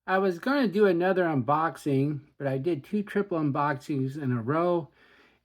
I was going to do another unboxing, but I did 2 triple unboxings in a row,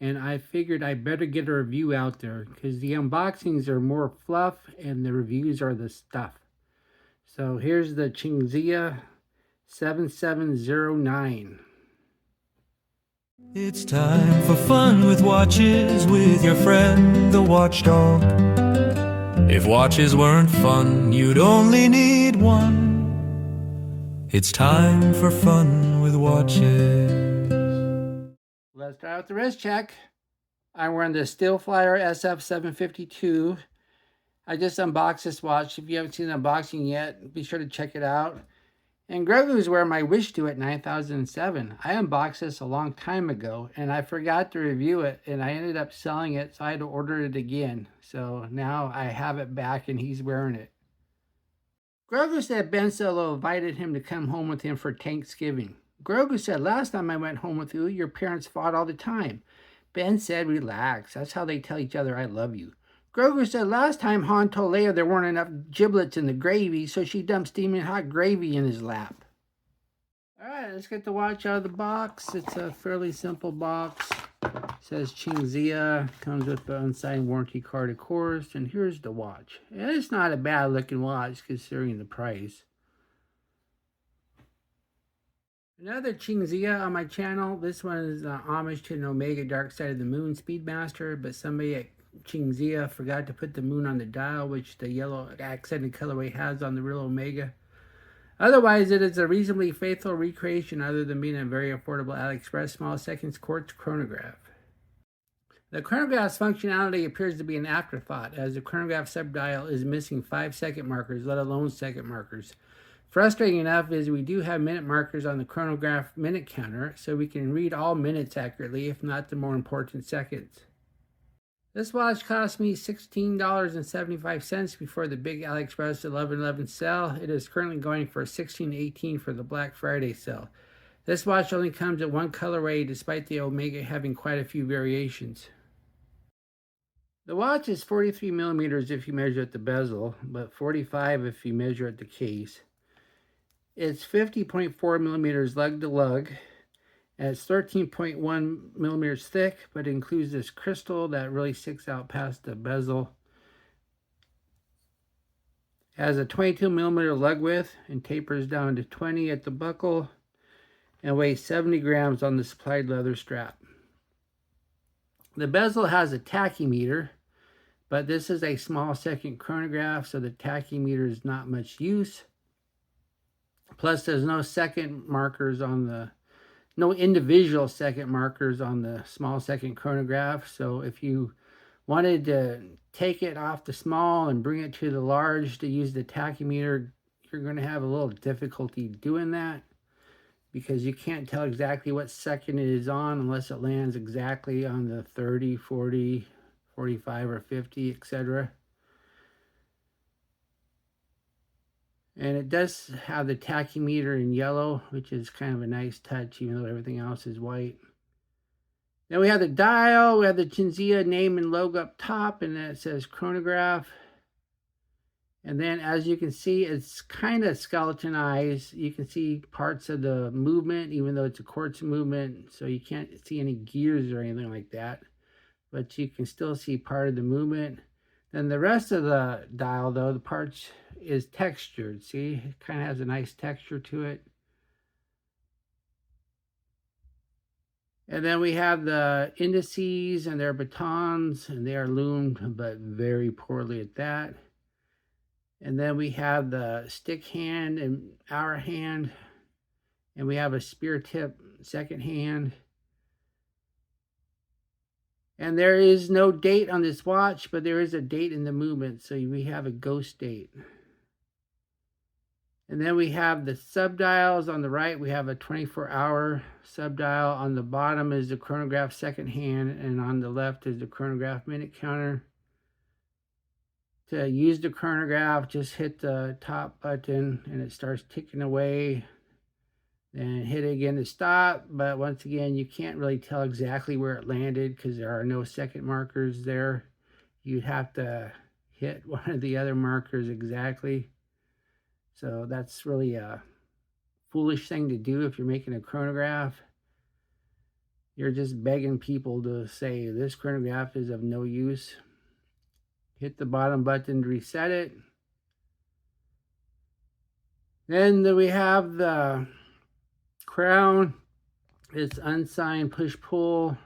and I figured I better get a review out there because the unboxings are more fluff and the reviews are the stuff. So here's the Qingxiya 7709. It's time for fun with watches with your friend, the Watchdog. If watches weren't fun, you'd only need one. It's time for fun with watches. Let's start with the wrist check. I'm wearing the Stillflyer SF752. I just unboxed this watch. If you haven't seen the unboxing yet, be sure to check it out. And Grogu's wearing my Wish To at 9007. I unboxed this a long time ago, and I forgot to review it, and I ended up selling it, so I had to order it again. So now I have it back, and he's wearing it. Grogu said Ben Solo invited him to come home with him for Thanksgiving. Grogu said, last time I went home with you, your parents fought all the time. Ben said, relax. That's how they tell each other I love you. Grogu said, last time Han told Leia there weren't enough giblets in the gravy, so she dumped steaming hot gravy in his lap. All right, let's get the watch out of the box. It's a fairly simple box. It says Qingxiya, comes with the unsigned warranty card, of course, and here's the watch. And it's not a bad looking watch considering the price. Another Qingxiya on my channel. This one is homage to an Omega Dark Side of the Moon Speedmaster, but somebody at Qingxiya forgot to put the moon on the dial, which the yellow accented colorway has on the real Omega. Otherwise, it is a reasonably faithful recreation other than being a very affordable AliExpress small seconds quartz chronograph. The chronograph's functionality appears to be an afterthought, as the chronograph subdial is missing 5-second markers, let alone second markers. Frustrating enough is we do have minute markers on the chronograph minute counter, so we can read all minutes accurately, if not the more important seconds. This watch cost me $16.75 before the big AliExpress 11/11 sale. It is currently going for $16.18 for the Black Friday sale. This watch only comes in one colorway, despite the Omega having quite a few variations. The watch is 43 millimeters if you measure at the bezel, but 45 if you measure at the case. It's 50.4 millimeters lug to lug. And it's 13.1 millimeters thick, but it includes this crystal that really sticks out past the bezel. It has a 22 millimeter lug width and tapers down to 20 at the buckle and weighs 70 grams on the supplied leather strap. The bezel has a tachymeter, but this is a small second chronograph, so the tachymeter is not much use. Plus, there's no second markers on the no individual second markers on the small second chronograph. So if you wanted to take it off the small and bring it to the large to use the tachymeter, you're going to have a little difficulty doing that because you can't tell exactly what second it is on unless it lands exactly on the 30, 40, 45, or 50, etc. And it does have the tachymeter in yellow, which is kind of a nice touch, even though everything else is white. Then we have the dial. We have the Qingxiya name and logo up top, and then it says chronograph. And then, as you can see, it's kind of skeletonized. You can see parts of the movement, even though it's a quartz movement, so you can't see any gears or anything like that. But you can still see part of the movement. Then the rest of the dial, though, the parts is textured. See, it kind of has a nice texture to it. And then we have the indices and their batons, and they are loomed, but very poorly at that. And then we have the stick hand and hour hand, and we have a spear tip second hand. And there is no date on this watch, but there is a date in the movement, so we have a ghost date. And then we have the subdials. On the right, we have a 24-hour subdial. On the bottom is the chronograph second hand, and on the left is the chronograph minute counter. To use the chronograph, just hit the top button, and it starts ticking away. Then hit it again to stop, but once again, you can't really tell exactly where it landed because there are no second markers there. You'd have to hit one of the other markers exactly. So that's really a foolish thing to do if you're making a chronograph. You're just begging people to say this chronograph is of no use. Hit the bottom button to reset it. Then we have the crown. It's unsigned push-pull.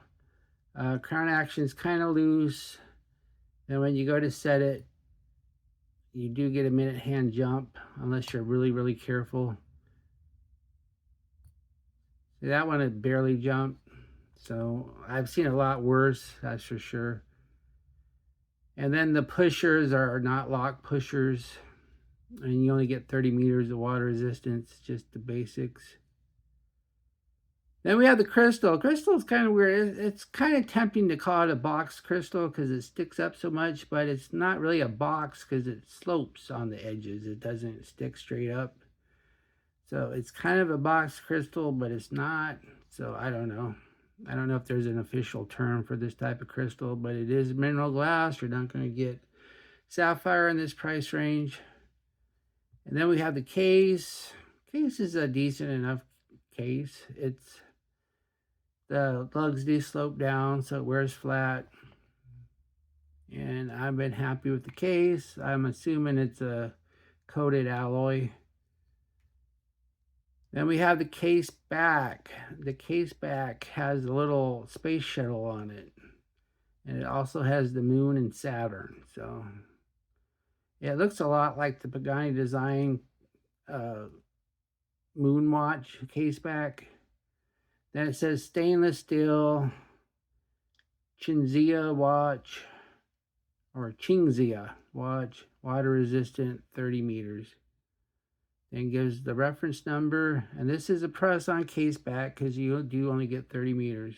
Crown action is kind of loose. And when you go to set it, you do get a minute hand jump unless you're really, really careful. See, that one had barely jumped. So I've seen a lot worse, that's for sure. And then the pushers are not lock pushers. And you only get 30 meters of water resistance, just the basics. Then we have the crystal. Crystal is kind of weird. It's kind of tempting to call it a box crystal because it sticks up so much, but it's not really a box because it slopes on the edges. It doesn't stick straight up. So it's kind of a box crystal, but it's not. So I don't know. I don't know if there's an official term for this type of crystal, but it is mineral glass. You're not going to get sapphire in this price range. And then we have the case. Case is a decent enough case. The lugs do slope down, so it wears flat. And I've been happy with the case. I'm assuming it's a coated alloy. Then we have the case back. The case back has a little space shuttle on it. And it also has the moon and Saturn. So yeah, it looks a lot like the Pagani design moon watch case back. Then it says stainless steel Qingxiya watch, or Qingxiya watch, water resistant, 30 meters. Then gives the reference number, and this is a press on case back because you do only get 30 meters.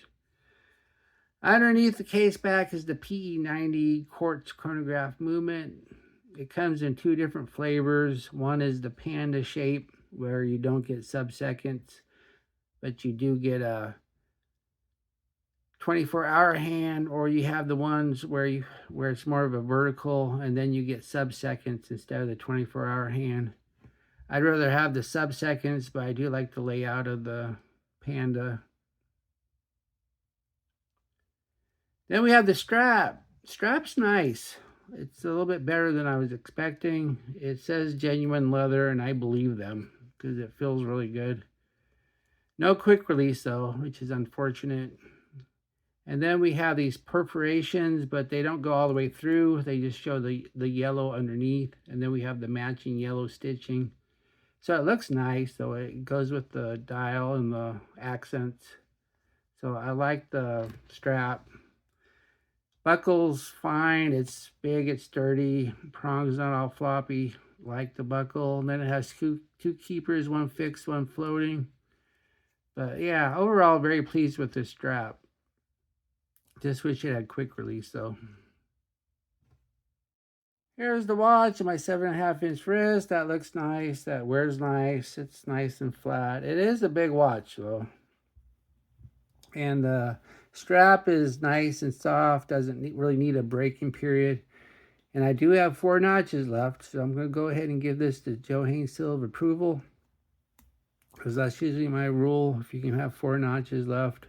Underneath the case back is the PE90 Quartz chronograph movement. It comes in two different flavors. One is the panda shape where you don't get sub-seconds, but you do get a 24-hour hand, or you have the ones where it's more of a vertical and then you get sub-seconds instead of the 24-hour hand. I'd rather have the sub-seconds, but I do like the layout of the panda. Then we have the strap. Strap's nice. It's a little bit better than I was expecting. It says genuine leather, and I believe them because it feels really good. No quick release though, which is unfortunate. And then we have these perforations, but they don't go all the way through. They just show the yellow underneath. And then we have the matching yellow stitching. So it looks nice, so it goes with the dial and the accents. So I like the strap. Buckle's fine. It's big, it's sturdy. Prong's not all floppy like the buckle. And then it has two keepers, one fixed, one floating. But yeah, overall, very pleased with this strap. Just wish it had quick release though. Here's the watch and my 7.5-inch wrist. That looks nice. That wears nice. It's nice and flat. It is a big watch though. And the strap is nice and soft. Doesn't really need a breaking period. And I do have 4 notches left. So I'm going to go ahead and give this the Joe Haynes seal of approval, because that's usually my rule, if you can have 4 notches left.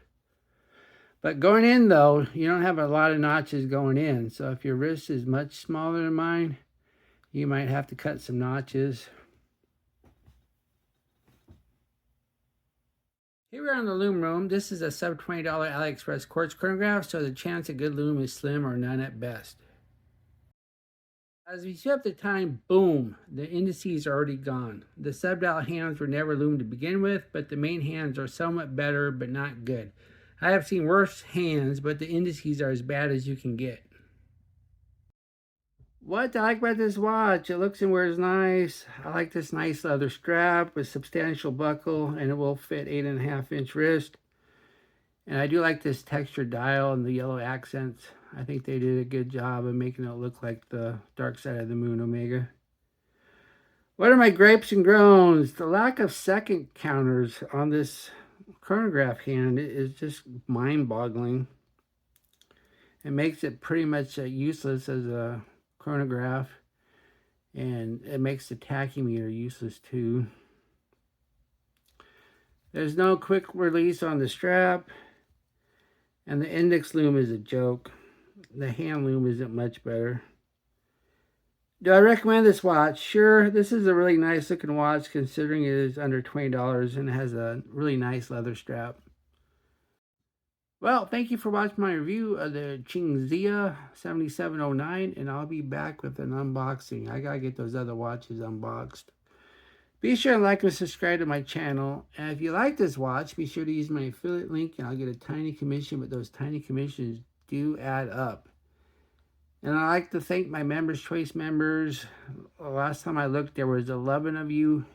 But going in though, you don't have a lot of notches going in. So if your wrist is much smaller than mine, you might have to cut some notches. Here we are in the Lume room. This is a sub $20 AliExpress quartz chronograph, so the chance of good Lume is slim or none at best. As we see up the time, boom, the indices are already gone. The sub-dial hands were never Lume to begin with, but the main hands are somewhat better, but not good. I have seen worse hands, but the indices are as bad as you can get. What I like about this watch, it looks and wears nice. I like this nice leather strap with substantial buckle, and it will fit 8.5-inch wrist. And I do like this textured dial and the yellow accents. I think they did a good job of making it look like the dark side of the moon Omega. What are my gripes and groans? The lack of second counters on this chronograph hand is just mind-boggling. It makes it pretty much useless as a chronograph, and it makes the tachymeter useless too. There's no quick release on the strap. And the index loom is a joke. The hand loom isn't much better. Do I recommend this watch? Sure, this is a really nice looking watch considering it is under $20 and it has a really nice leather strap. Well, thank you for watching my review of the Qingxiya 7709, and I'll be back with an unboxing. I gotta get those other watches unboxed. Be sure to like and subscribe to my channel. And if you like this watch, be sure to use my affiliate link and I'll get a tiny commission, but those tiny commissions do add up. And I'd like to thank my Members Choice members. Last time I looked, there was 11 of you.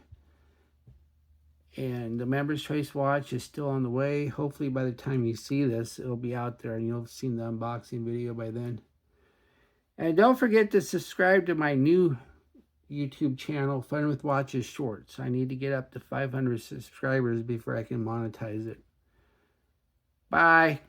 And the Members Choice watch is still on the way. Hopefully by the time you see this, it'll be out there and you'll have seen the unboxing video by then. And don't forget to subscribe to my new YouTube channel, Fun with Watches Shorts. I need to get up to 500 subscribers before I can monetize it. Bye.